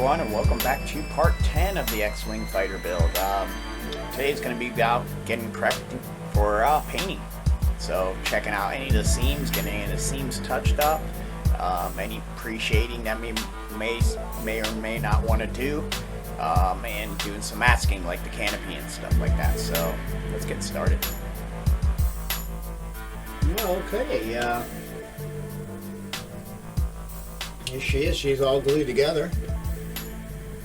everyone, and welcome back to part 10 of the X-Wing fighter build. Today's going to be about getting prepped for painting. So checking out any of the seams, getting any of the seams touched up, any pre-shading that we may or may not want to do, and doing some masking like the canopy and stuff like that. So let's get started. Okay, here she is. She's all glued together.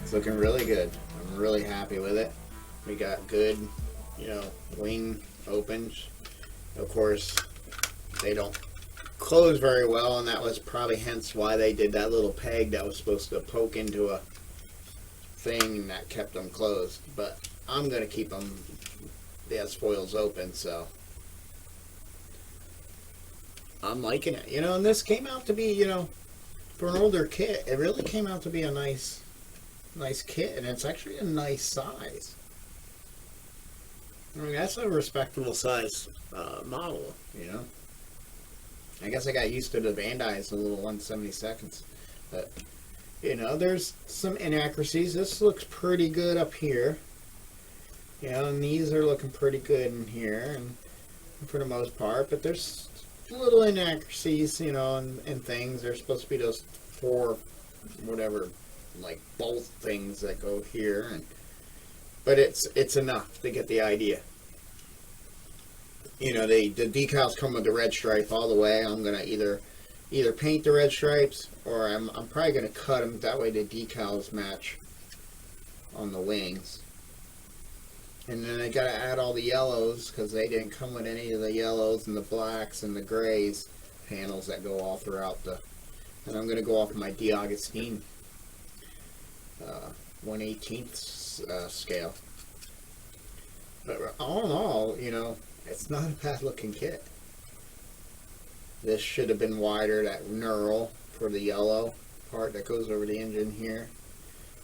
It's looking really good. I'm really happy with it. We got good, wing opens. Of course, they don't close very well, and that was probably hence why they did that little peg that was supposed to poke into a thing, and that kept them closed. But I'm going to keep them, the spoils open, so I'm liking it. And this came out to be, for an older kit, it really came out to be a nice kit, and it's actually a nice size. I mean, that's a respectable size model, I guess I got used to the Bandai's, the little 1/72, but, there's some inaccuracies. This looks pretty good up here, and these are looking pretty good in here, and for the most part, but there's little inaccuracies, and things. There's supposed to be those 4, whatever, like bolt things that go here, but it's enough to get the idea. The decals come with the red stripe all the way. I'm gonna either paint the red stripes, or I'm probably gonna cut them. That way the decals match on the wings. And then I gotta add all the yellows, because they didn't come with any of the yellows and the blacks and the grays panels that go all throughout the. And I'm gonna go off my D'Agostino 1/18 scale. But all in all, it's not a bad looking kit. This should have been wider, that knurl for the yellow part that goes over the engine here.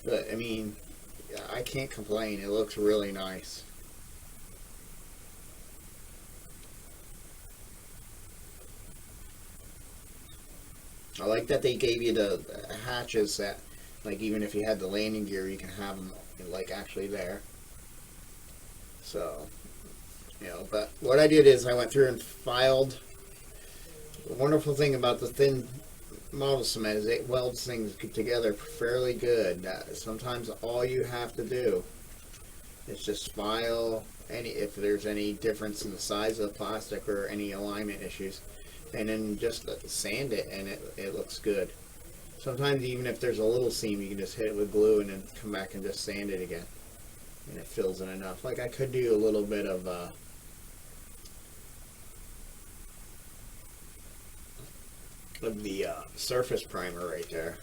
But I mean, I can't complain. It looks really nice. I like that they gave you the hatches that, like, even if you had the landing gear, you can have them, like, actually there. So, but what I did is I went through and filed. The wonderful thing about the thin model cement is it welds things together fairly good. Sometimes all you have to do is just file if there's any difference in the size of the plastic or any alignment issues, and then just sand it, and it looks good. Sometimes even if there's a little seam, you can just hit it with glue and then come back and just sand it again, and it fills in enough. Like, I could do a little bit of the surface primer right there,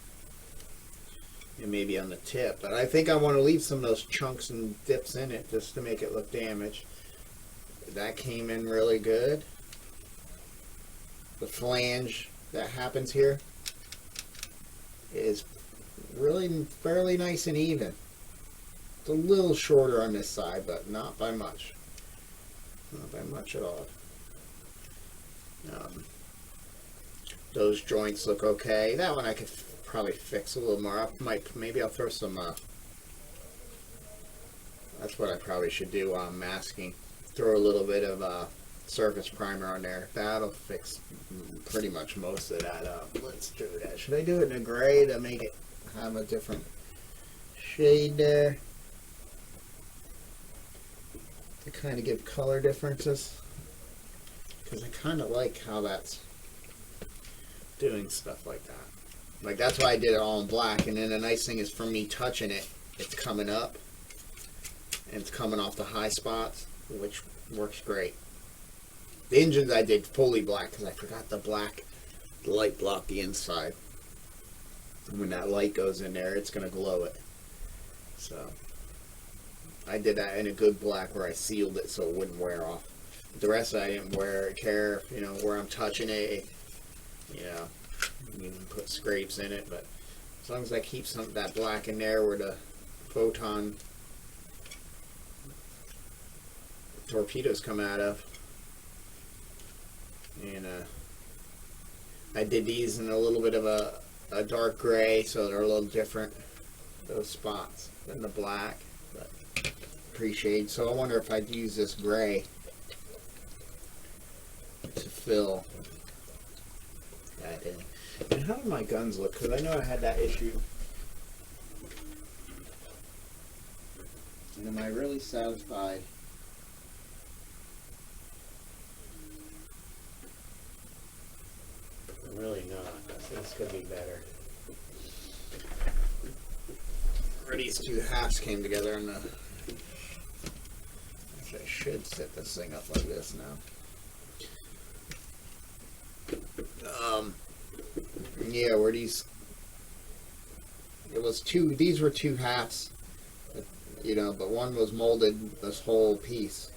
and maybe on the tip, but I think I want to leave some of those chunks and dips in it just to make it look damaged. That came in really good. The flange that happens here is really fairly nice and even. It's a little shorter on this side, but not by much. Not by much at all. Those joints look okay. That one I could probably fix a little more. Maybe I'll throw some. That's what I probably should do while I'm masking. Throw a little bit of surface primer on there. That'll fix pretty much most of that up. Let's do that. Should I do it in a gray to make it have a different shade there, to kind of give color differences? Because I kind of like how that's doing stuff like that. Like, that's why I did it all in black. And then the nice thing is, for me touching it, it's coming up and it's coming off the high spots, which works great. The engines I did fully black because I forgot the light block the inside. And when that light goes in there, it's going to glow it. So I did that in a good black where I sealed it so it wouldn't wear off. The rest I didn't care, where I'm touching it. You can put scrapes in it, but as long as I keep some of that black in there where the photon torpedoes come out of. And I did these in a little bit of a dark gray, so they're a little different. those spots than the black, but appreciate. So I wonder if I'd use this gray to fill that in. And how do my guns look? Because I know I had that issue. And am I really satisfied? I'm really not. This could be better. Where these two halves came together, and actually I should set this thing up like this now. Yeah, where these, it was two, these were two halves, you know, but one was molded this whole piece.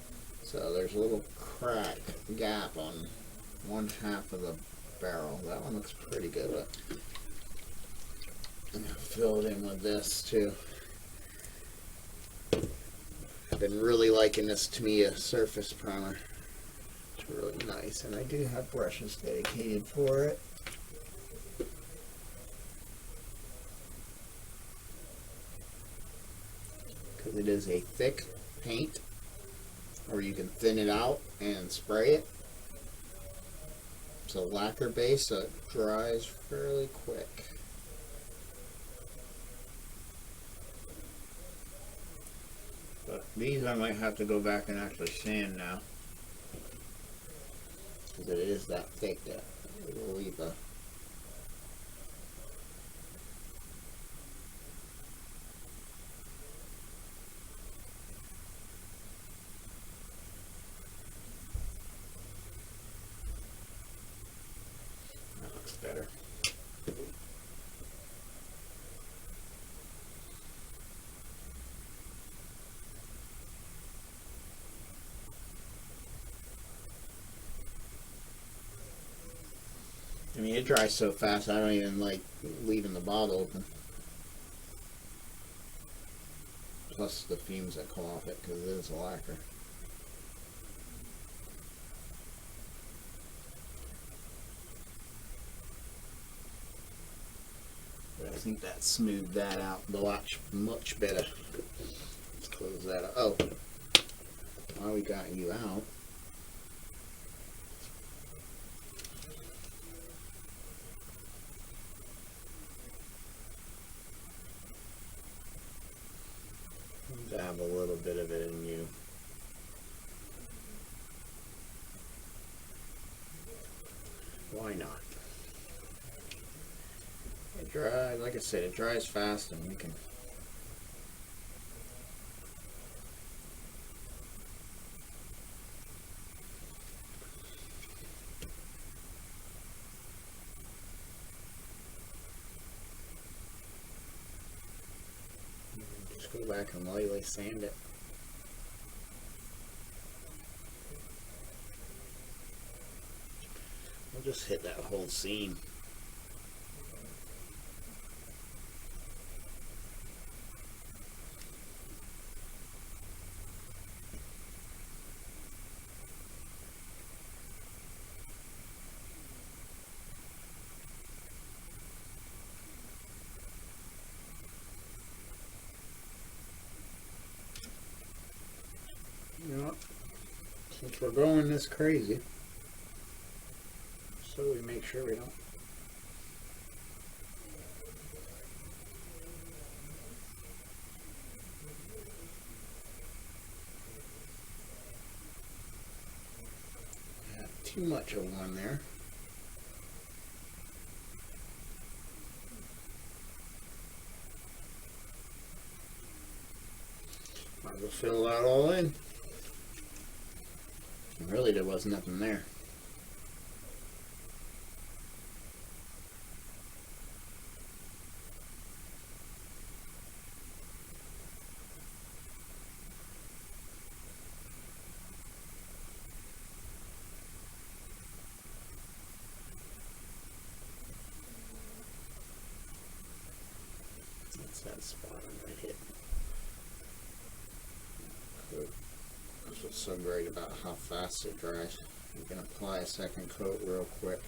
So there's a little crack, gap on one half of the barrel. That one looks pretty good. I'm gonna fill it in with this too. I've been really liking this Tamiya surface primer. It's really nice, and I do have brushes dedicated for it. Because it is a thick paint, or you can thin it out and spray it. It's a lacquer base, so it dries fairly quick. But these I might have to go back and actually sand now, because it is that thick that it will leave a better. I mean, it dries so fast I don't even like leaving the bottle open. Plus the fumes that come off it, because it is a lacquer. I think that smoothed that out much better. Let's close that up. Oh, while we got you out, dab a little bit of it in you. Why not? It dries, like I said, it dries fast, and we can just go back and lightly sand it. We'll just hit that whole seam. You know, since we're going this crazy, so we make sure we don't have too much of one there. Might as well fill that all in. And really, there was nothing there. That's that spot I'm right hit. Good. That's what's so great about how fast it dries. You can apply a second coat real quick.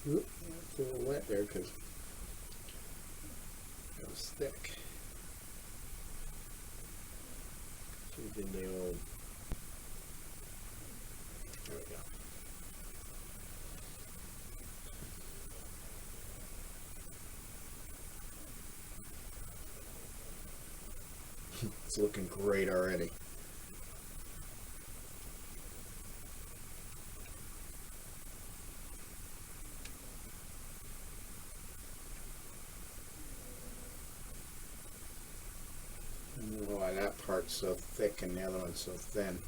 Oop, it's a little wet there because was thick. So we did the old. There we go. It's looking great already. I don't know why that part's so thick and the other one's so thin.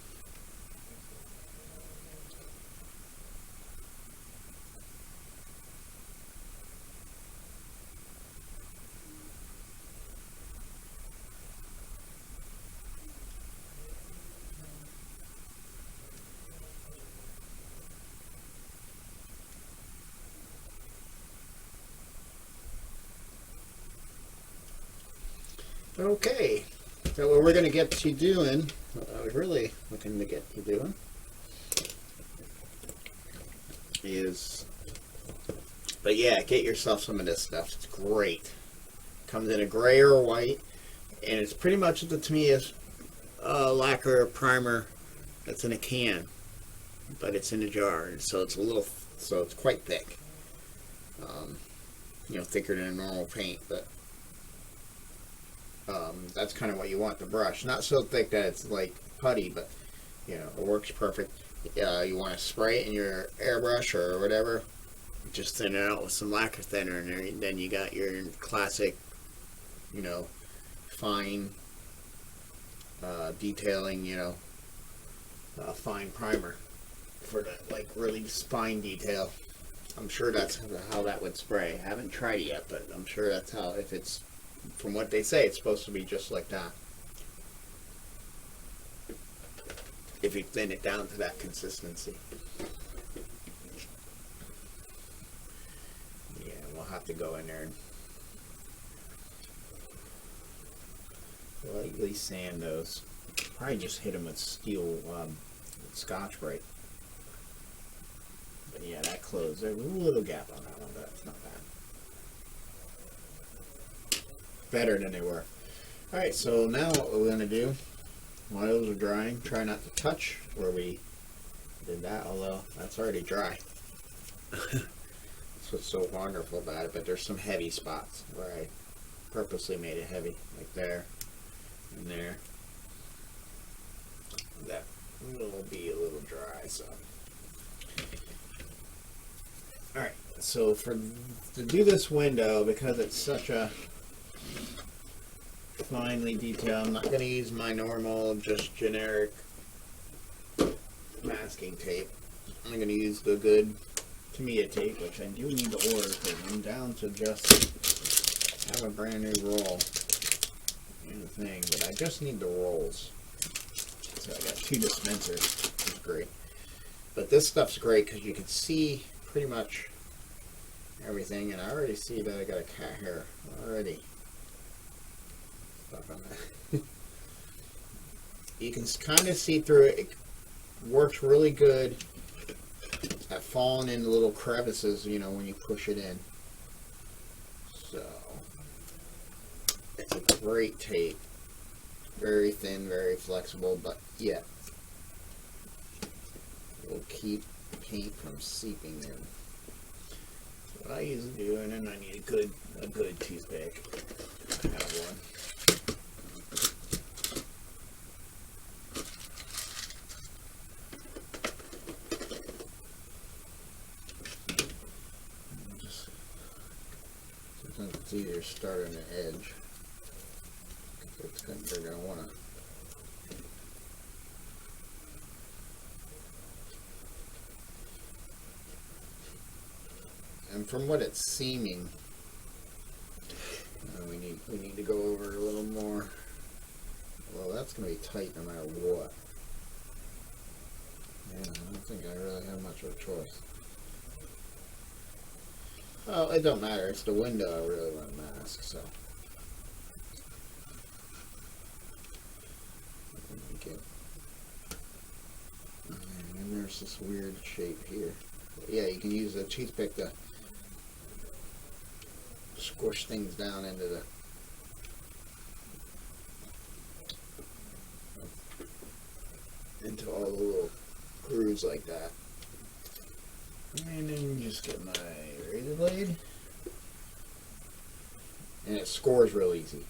Okay, so what we're going to get you doing, what I was really looking to get you doing, is, but yeah, get yourself some of this stuff. It's great. Comes in a gray or a white, and it's pretty much, to me, is a lacquer primer that's in a can, but it's in a jar, so it's it's quite thick. You know, thicker than a normal paint, but that's kind of what you want the brush. Not so thick that it's like putty, but you know, it works perfect. You want to spray it in your airbrush or whatever, just thin it out with some lacquer thinner in there. Then you got your classic, you know, fine detailing, you know, fine primer for the like really fine detail. I'm sure that's how that would spray. I haven't tried it yet, but I'm sure that's how, if it's from what they say, it's supposed to be just like that. If you thin it down to that consistency. Yeah, we'll have to go in there and lightly sand those. Probably just hit them with steel, with Scotch-Brite. But yeah, that closed. There's a little gap on that one, but it's not bad. Better than they were. Alright, so now what we're going to do, while those are drying, try not to touch where we did that, although that's already dry. That's what's so wonderful about it, but there's some heavy spots where I purposely made it heavy, like there and there. That will be a little dry, so. Alright, so to do this window, because it's such a finely detailed, I'm not going to use my normal, just generic masking tape. I'm going to use the good Tamiya tape, which I do need to order because I'm down to just have a brand new roll and the thing, but I just need the rolls. So I got 2 dispensers, which is great. But this stuff's great because you can see pretty much everything, and I already see that I got a cat hair already stuck on that. You can kind of see through it. It works really good at falling in little crevices, you know, when you push it in. So it's a great tape. Very thin, very flexible, but yet it will keep paint from seeping in. That's what I usually do, and then I need a good toothpick. I have one. Sometimes it's easier to start on the edge. They're going to want to. And from what it's seeming, we need to go over a little more. Well, that's going to be tight no matter what. Yeah, I don't think I really have much of a choice. Oh, it don't matter. It's the window I really want to mask, so. And there's this weird shape here. But yeah, you can use a toothpick to squish things down into the into all the little grooves like that. And then just get my razor blade. And it scores real easy.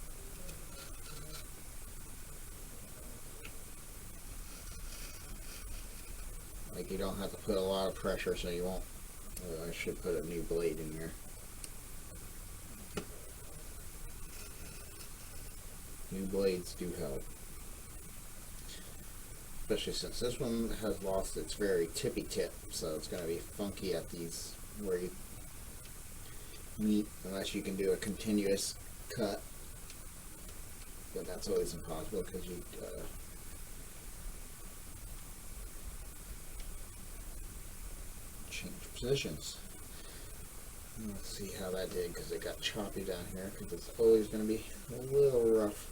Like you don't have to put a lot of pressure, so you won't. I should put a new blade in here. New blades do help. Especially since this one has lost its very tippy tip, so it's going to be funky at these where you meet, unless you can do a continuous cut. But that's always impossible because you change positions. Let's see how that did, because it got choppy down here, because it's always going to be a little rough.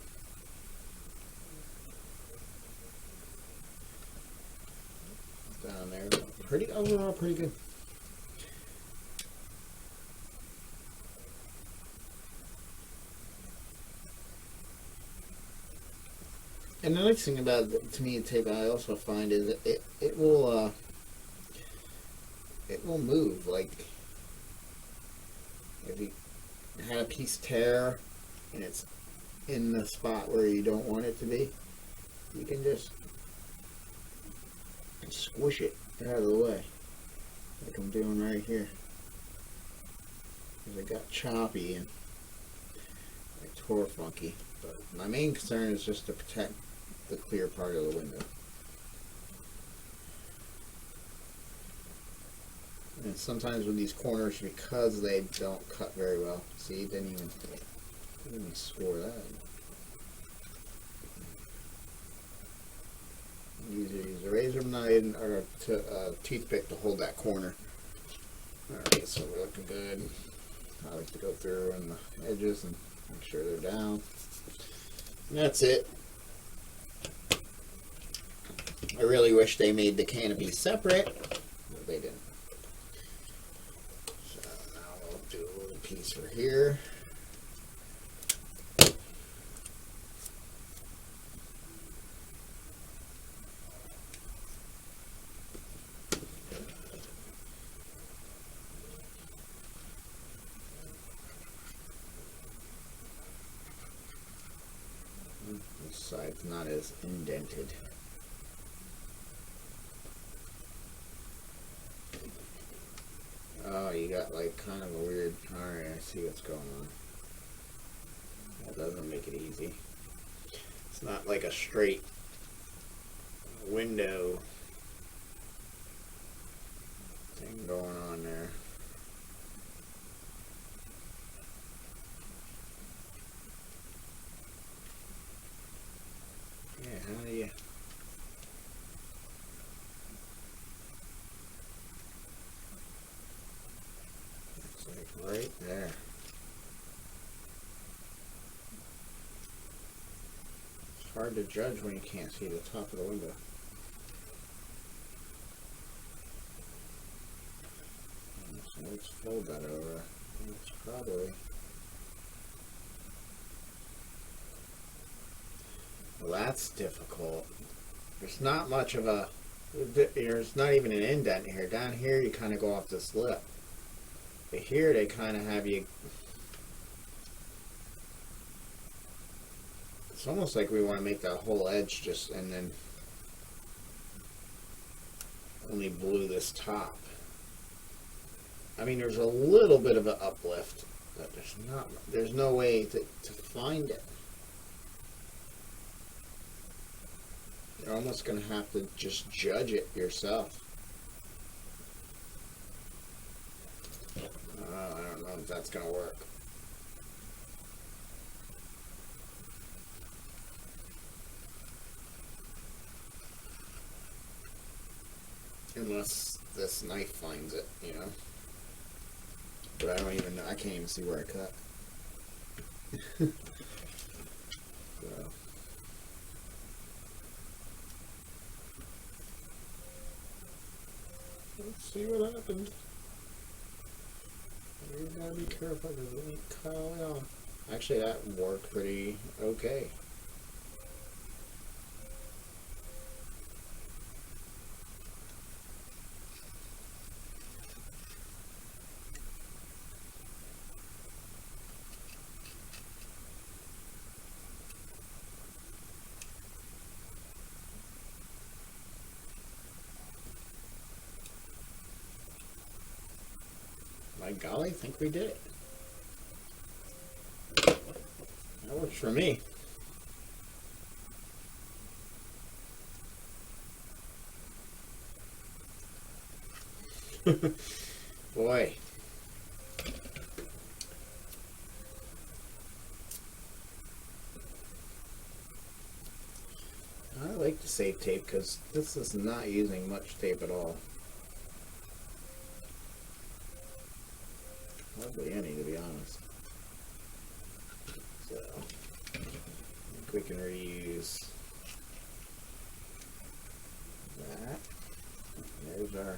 Down there, pretty overall, pretty good. And the nice thing about to me tape, I also find is that it will move. Like if you had a piece tear and it's in the spot where you don't want it to be, you can just squish it out of the way, like I'm doing right here. Because it got choppy and I tore funky. But my main concern is just to protect the clear part of the window. And sometimes with these corners, because they don't cut very well, see, didn't even score that. Use a razor knife or a toothpick to hold that corner. Alright, so we're looking good. I like to go through on the edges and make sure they're down. And that's it. I really wish they made the canopy separate, but they didn't. So now we'll do a little piece for here. This side's not as indented. Oh, you got like kind of a weird. Alright, I see what's going on. That doesn't make it easy. It's not like a straight window thing going on there. Yeah, how do you? It's like right there. It's hard to judge when you can't see the top of the window. So let's fold that over. It's probably. Well, that's difficult. There's not much of a. There's not even an indent here. Down here, you kind of go off this lip. But here, they kind of have you. It's almost like we want to make that whole edge just, and then only blue this top. I mean, there's a little bit of an uplift, but there's no way to find it. You're almost going to have to just judge it yourself. I don't know if that's going to work. Unless this knife finds it, you know. But I don't even know. I can't even see where I cut. So. Let's see what happened. You gotta be careful because it ain't cut all the way off. Actually, that worked pretty okay. By golly, I think we did it. That works for me. Boy. I like to save tape because this is not using much tape at all. Hardly any, to be honest. So, I think we can reuse that. There's our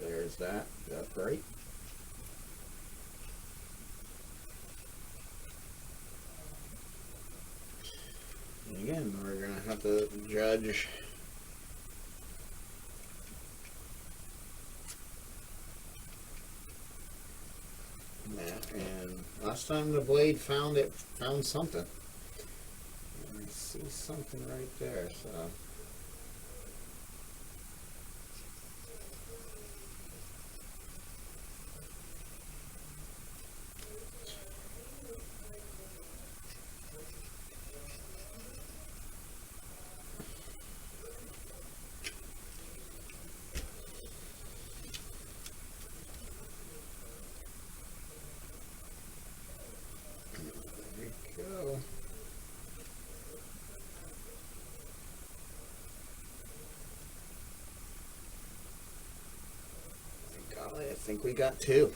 there's that. That's right. And again, we're gonna have to judge that. And last time the blade found something. I see something right there. So. Go. Golly, I think we got two.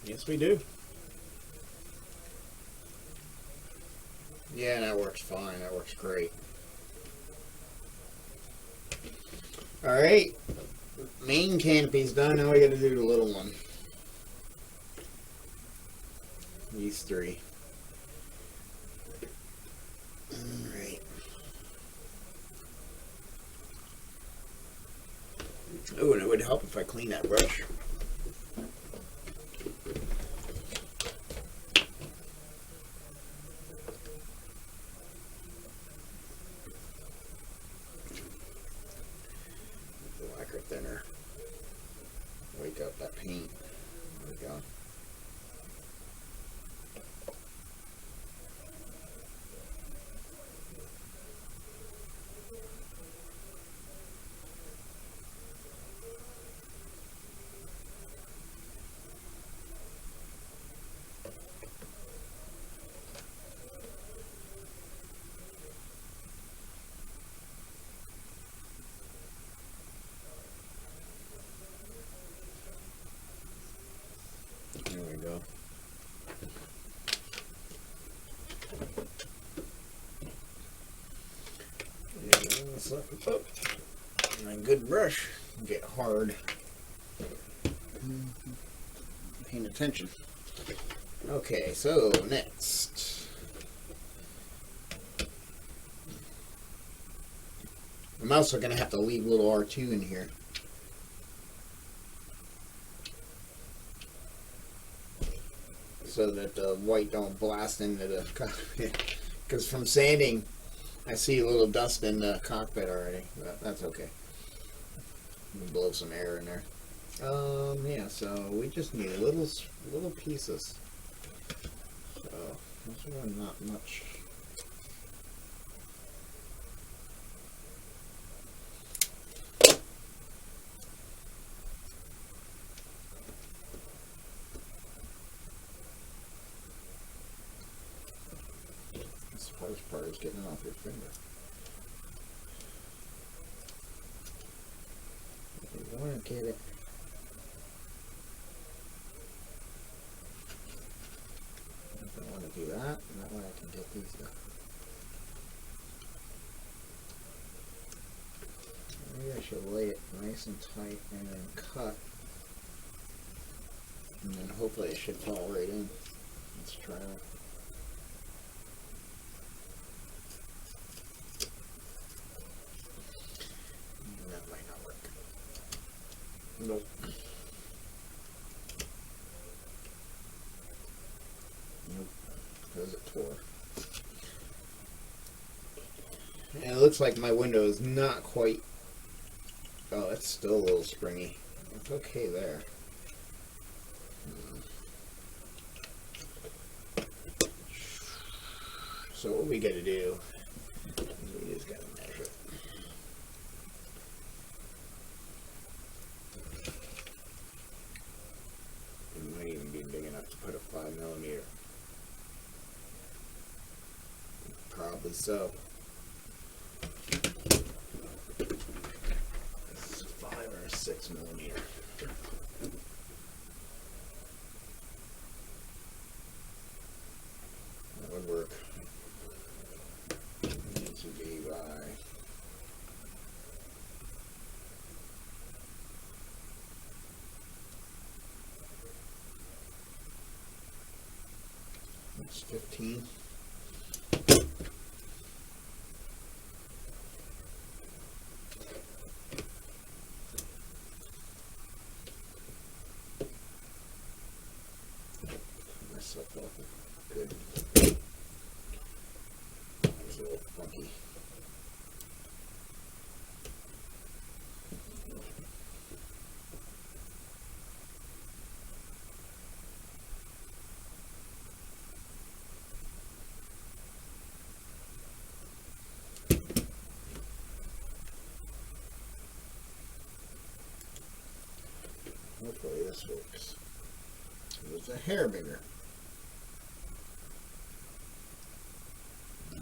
Yes, we do. Yeah, that works fine. That works great. Alright, main canopy's done. Now we gotta do the little one. These three. Alright. Oh, and it would help if I clean that brush. Lacquer thinner. Wake up that paint. There we go. There we go. And a good brush get hard. Paying attention. Okay, so next. I'm also going to have to leave little R2 in here. So that the white don't blast into the cockpit. Because from sanding, I see a little dust in the cockpit already. But that's okay. We'll blow some air in there. Yeah, so we just need little pieces. So, that's really not much. This first part is getting off your finger. You want to get it. If I want to do that way I can get these done. Maybe I should lay it nice and tight and then cut. And then hopefully it should fall right in. Let's try it. That might not work. Nope. because it tore. And it looks like my window is not quite... Oh, it's still a little springy. It's okay there. So what we gotta do is we just gotta measure it. It might even be big enough to put a 5mm. Probably so. This is 5 or 6mm. That would work. Needs to be by it's 15. Myself off. Good. It's a little funky. Hopefully this works. It was a hair bigger.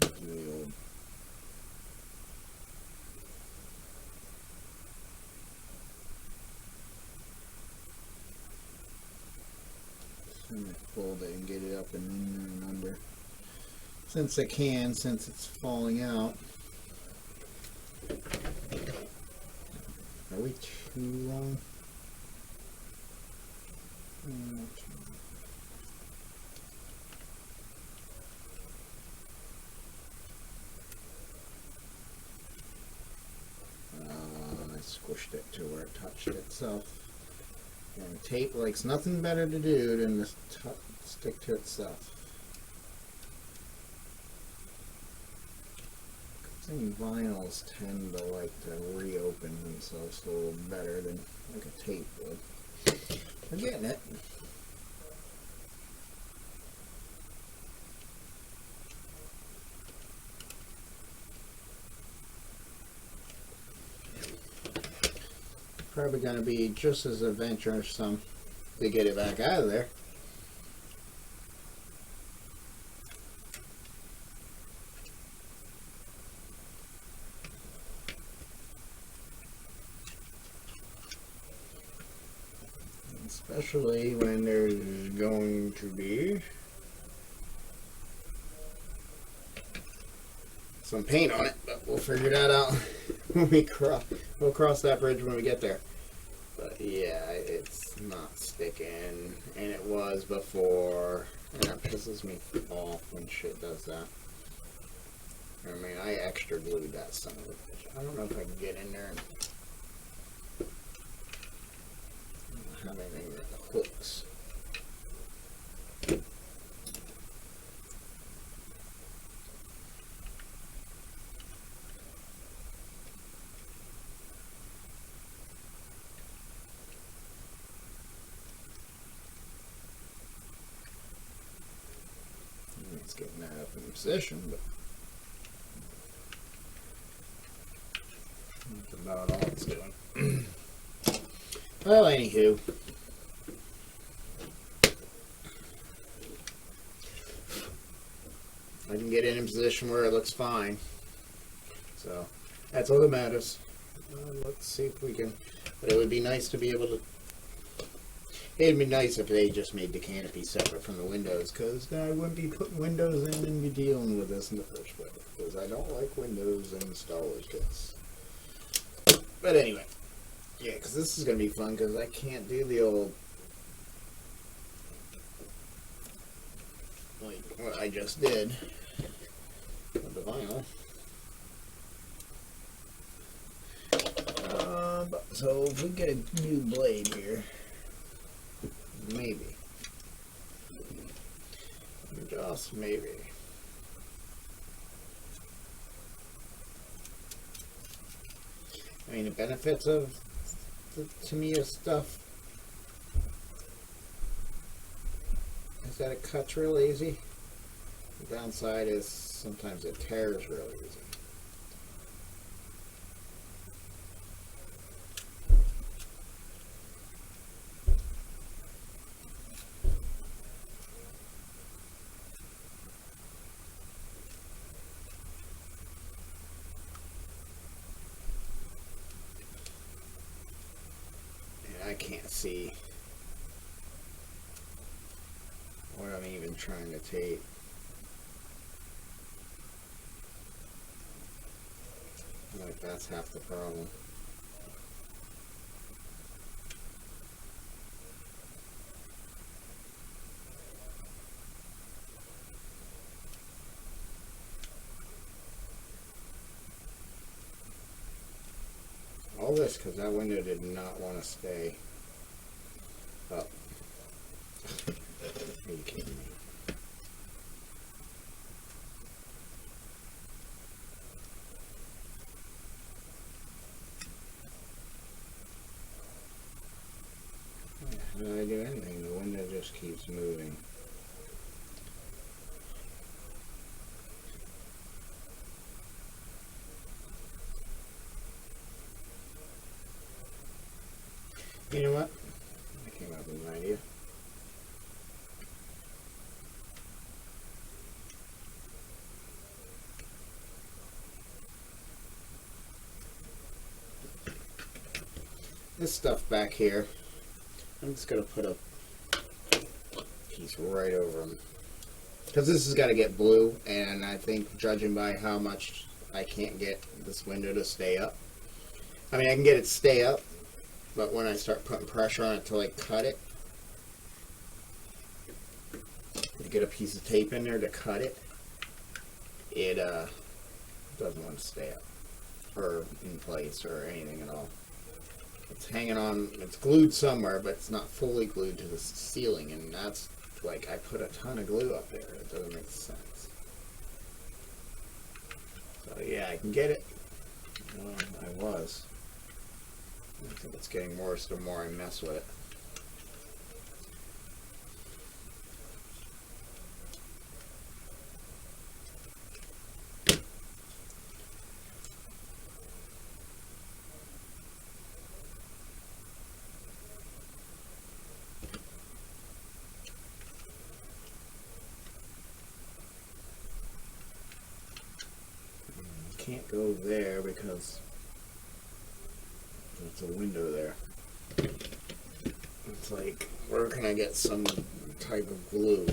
The old fold it and get it up and in there and under. Since I can, since it's falling out. Are we too long? I squished it to where it touched itself. And tape likes nothing better to do than to stick to itself. Vinyls tend to like to reopen themselves a little better than like a tape would. We're getting it. Probably going to be just as adventuresome to get it back out of there. Especially when there's going to be some paint on it, but we'll figure that out when we'll cross that bridge when we get there. But yeah, it's not sticking, and it was before, and that pisses me off when shit does that. I mean, I extra glued that son of a bitch. I don't know if I can get in there and have anything that hooks. It's getting that up in position, but that's about all it's doing. Well, anywho. I can get it in position where it looks fine. So, that's all that matters. Let's see if we can, but it would be nice to be able to, it'd be nice if they just made the canopy separate from the windows, because then I wouldn't be putting windows in and be dealing with this in the first place, because I don't like windows in Star Wars kits. But anyway, yeah, because this is going to be fun, because I can't do the old, like what I just did with the vinyl. So if we get a new blade here, maybe. Just maybe. I mean, the benefits of the Tamiya stuff is that it cuts real easy. The downside is sometimes it tears real easy. I can't see what I'm even trying to tape. Like, that's half the problem. All this because that window did not want to stay up. Are you kidding me? How do I do anything? The window just keeps moving. You know what? I came up with an idea. This stuff back here, I'm just going to put a piece right over them. Because this has got to get blue, and I think judging by how much I can't get this window to stay up. I mean, I can get it to stay up, but when I start putting pressure on it to like cut it, to get a piece of tape in there to cut it, it doesn't want to stay up or in place or anything at all. It's hanging on, it's glued somewhere, but it's not fully glued to the ceiling, and that's like, I put a ton of glue up there. It doesn't make sense. So yeah, I can get it. Well, I was. I think it's getting worse the more I mess with it. Can't go there because there's a window there. It's like, where can I get some type of glue?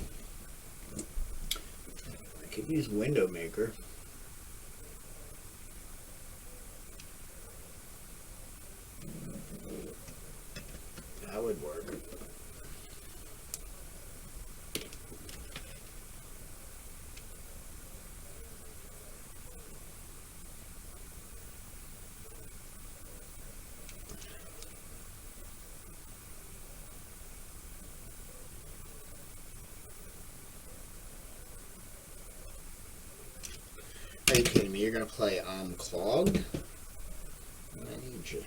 I could use window maker. That would work. Are you kidding me? You're gonna play clogged? I need you.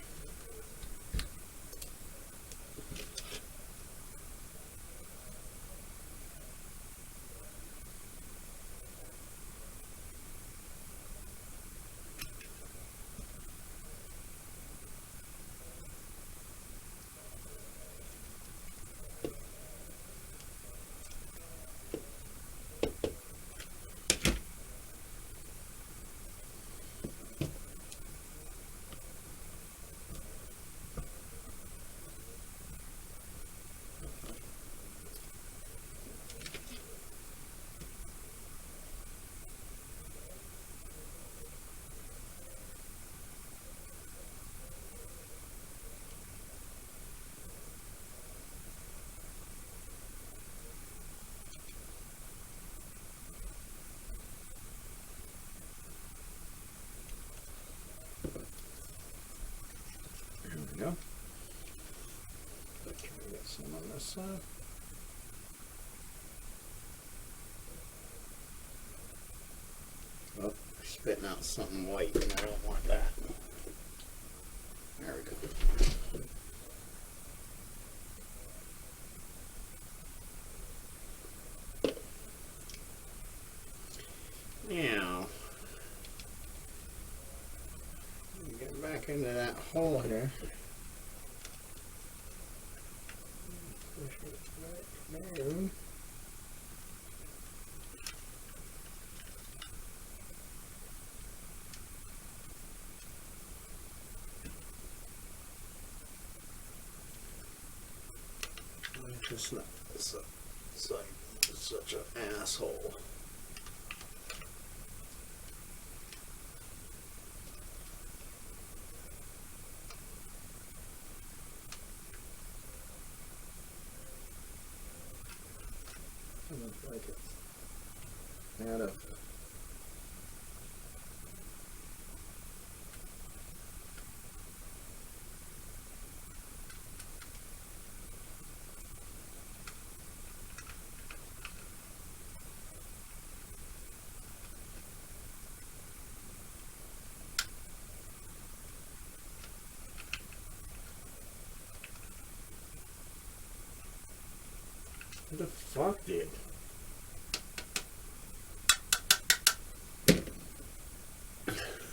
Go. Try to get some on this side. spitting out something white, and I don't want that. There we go. Now, get back into that hole here. Push it back down. Just not this up. It's like such an asshole. I don't like it. Out of. What the fuck, dude?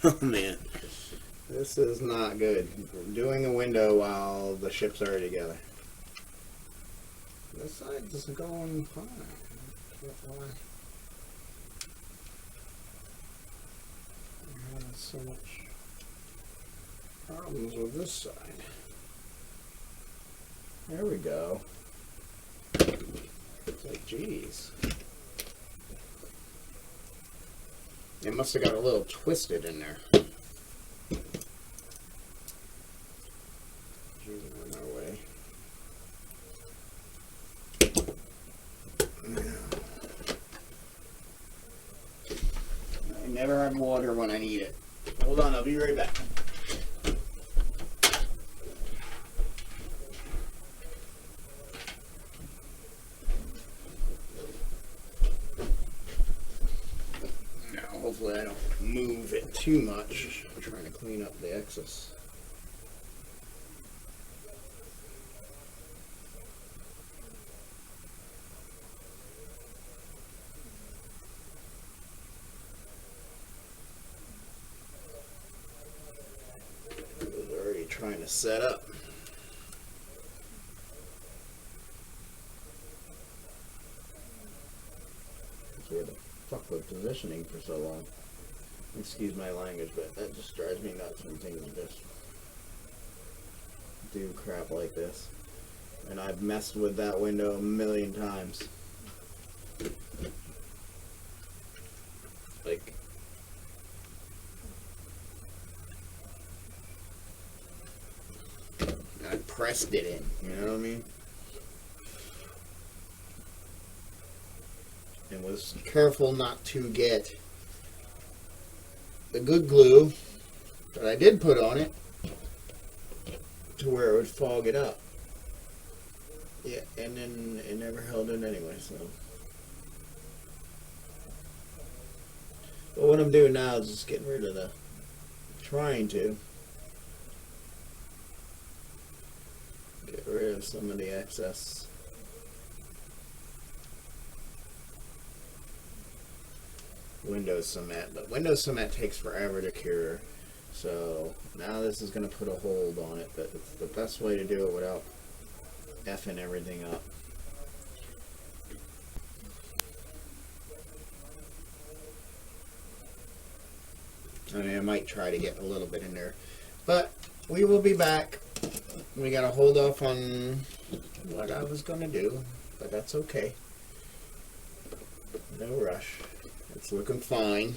Oh man, this is not good. We're doing a window while the ships are together. This side is going fine. I don't know why I'm having so much problems with this side. There we go. It's like, geez. It must have got a little twisted in there. Geez, I'm on our way. I never have water when I need it. Hold on, I'll be right back. Hopefully I don't move it too much. I'm trying to clean up the excess. I was already trying to set up. We had to fuck with positioning for so long. Excuse my language, but that just drives me nuts when things just do crap like this. And I've messed with that window a million times. Like, I pressed it in, you know what I mean? And was careful not to get the good glue that I did put on it to where it would fog it up. Yeah, and then it never held in anyway, so. But what I'm doing now is just getting rid of trying to get rid of some of the excess. Windows cement, but Windows cement takes forever to cure, so now this is going to put a hold on it, but it's the best way to do it without effing everything up. I mean, I might try to get a little bit in there, but we will be back. We got to hold off on what I was going to do, but that's okay. No rush. It's looking fine,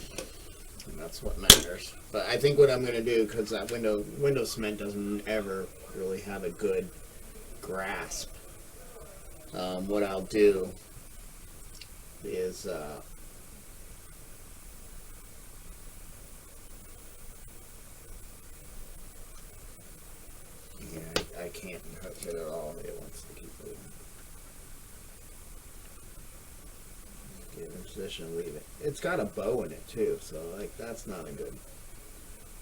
and that's what matters. But I think what I'm going to do, because that window cement doesn't ever really have a good grasp, what I'll do is yeah, I can't touch it at all. It wants to keep moving. Okay, there's position and leave it. It's got a bow in it too, so like that's not a good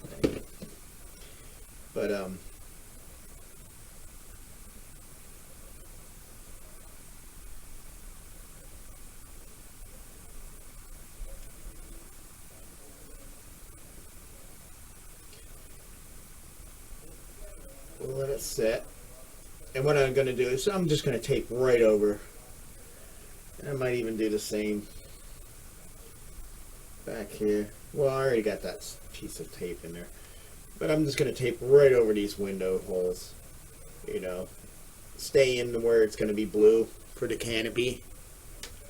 thing. But we'll let it sit. And what I'm going to do is I'm just going to tape right over. And I might even do the same back here. Well, I already got that piece of tape in there. But I'm just going to tape right over these window holes. You know, stay in where it's going to be blue for the canopy.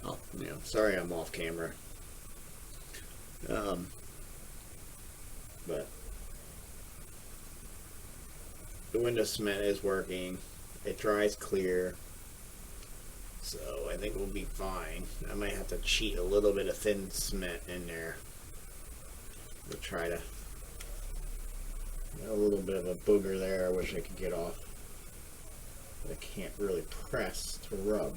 Oh, you know, sorry I'm off camera. But the window cement is working. It dries clear. So I think we'll be fine. I might have to cheat a little bit of thin cement in there. We'll try to. A little bit of a booger there. I wish I could get off. But I can't really press to rub.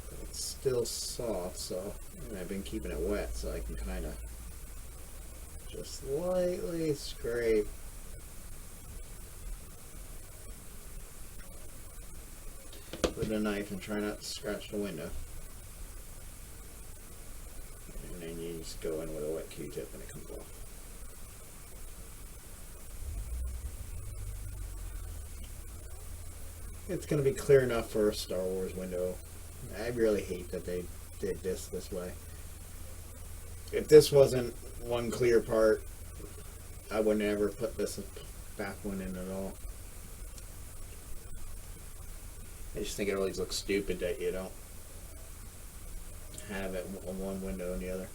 But it's still soft, so and I've been keeping it wet, so I can kind of just lightly scrape. With a knife and try not to scratch the window. And then you just go in with a wet Q-tip and it comes off. It's going to be clear enough for a Star Wars window. I really hate that they did this way. If this wasn't one clear part, I would never put this back one in at all. I just think it always looks stupid that you don't have it on one window and the other.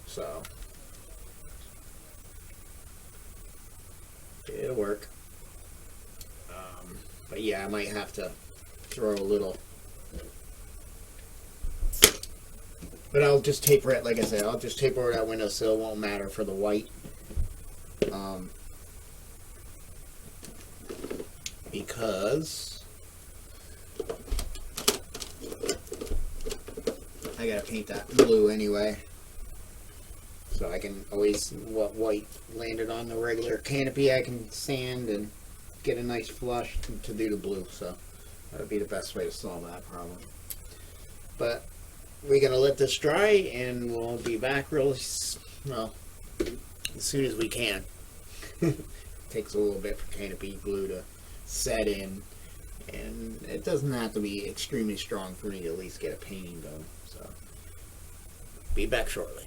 So it'll work. But yeah, I might have to throw a little. But I'll just tape it, like I said, I'll just tape over that windowsill. It won't matter for the white. Because I gotta paint that blue anyway, so I can always, what white landed on the regular canopy, I can sand and get a nice flush to do the blue. So that would be the best way to solve that problem. But we're gonna let this dry, and we'll be back real well as soon as we can. Takes a little bit for canopy glue to set in, and it doesn't have to be extremely strong for me to at least get a painting going. So be back shortly.